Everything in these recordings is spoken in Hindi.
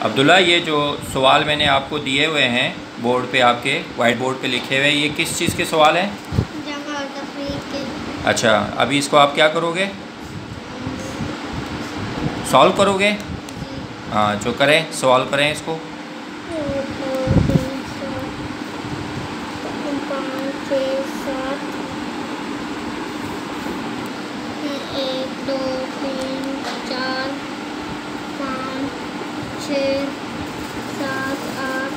अब्दुल्ला, ये जो सवाल मैंने आपको दिए हुए हैं बोर्ड पे, आपके वाइट बोर्ड पे लिखे हुए हैं, ये किस चीज़ के सवाल हैं? जमा और तफरीक के। अच्छा, अभी इसको आप क्या करोगे? सॉल्व करोगे? हाँ, जो करें सवाल करें इसको। 1 2 3 4 5 6 7 8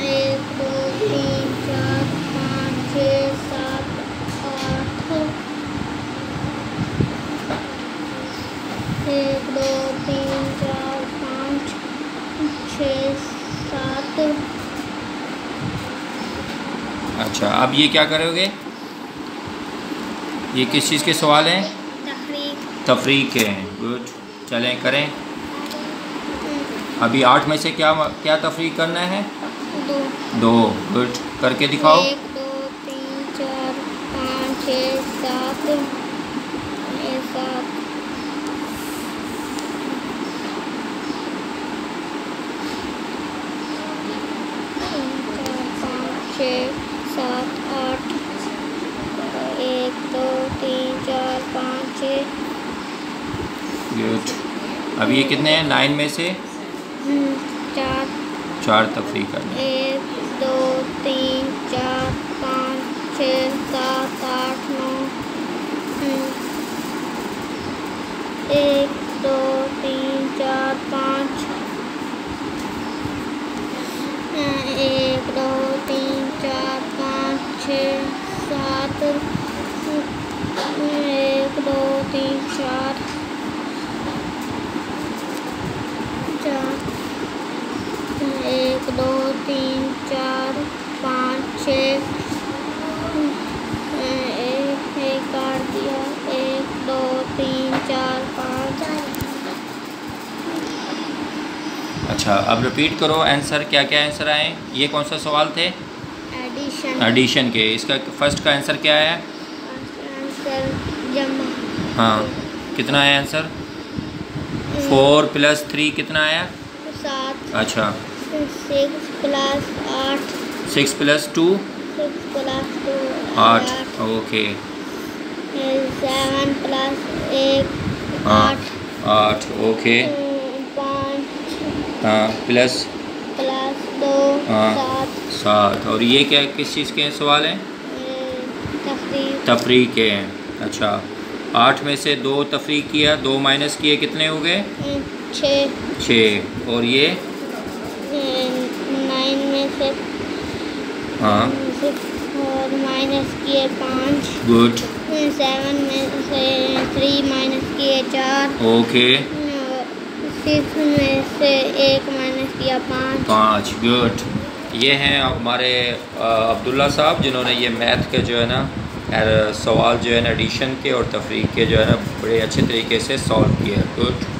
1 2 3 4 5 6 7 8 1 2 3 4 5 6 7। अच्छा, अब ये क्या करोगे? ये किस चीज़ के सवाल हैं? तफरीक के हैं। गुड, चलें करें। अभी 8 में से क्या क्या तफरीक करना है? 2। गुड, करके दिखाओ। 1 2 3 4 5 6 7 7। 6 7 8 1 2 3 4 5 6। गुड, अब ये कितने हैं 9 में से? 4 तफरीक करना है। 1 2 3 4 5 6 7 8 9। 1 2 3 4 5 1 2 3 4 5 6 7 1 2 3 4 1 2 3 4 5 6 एक काट दिया। 1 2 3 4 5। अच्छा, अब रिपीट करो आंसर, क्या क्या आंसर आए? ये कौन सा सवाल थे? एडिशन के। इसका फर्स्ट का आंसर क्या है? आंसर जमा। हाँ, कितना है आंसर? 4 + 3 कितना आया? 7। अच्छा, 6 + 8। 6 + 2 6 + 2 8। ओके। 7 + 1 8। 8 ओके। 5 हाँ, प्लस 2 7। 7। और ये क्या किस चीज़ के सवाल हैं? तफरीक के हैं। अच्छा, 8 में से 2 तफरीक किया, 2 माइनस किए, कितने हो गए? 6। और ये 9 में से हाँ, और माइनस किए 5। गुड। 7 में से 3 माइनस किए 4। ओके। 6 में से 1 माइनस किया 5। गुड। ये हैं हमारे अब्दुल्ला साहब, जिन्होंने ये मैथ के जो है ना सवाल जो है ना एडिशन के और तफरीक के जो है ना बड़े अच्छे तरीके से सॉल्व किया। गुड।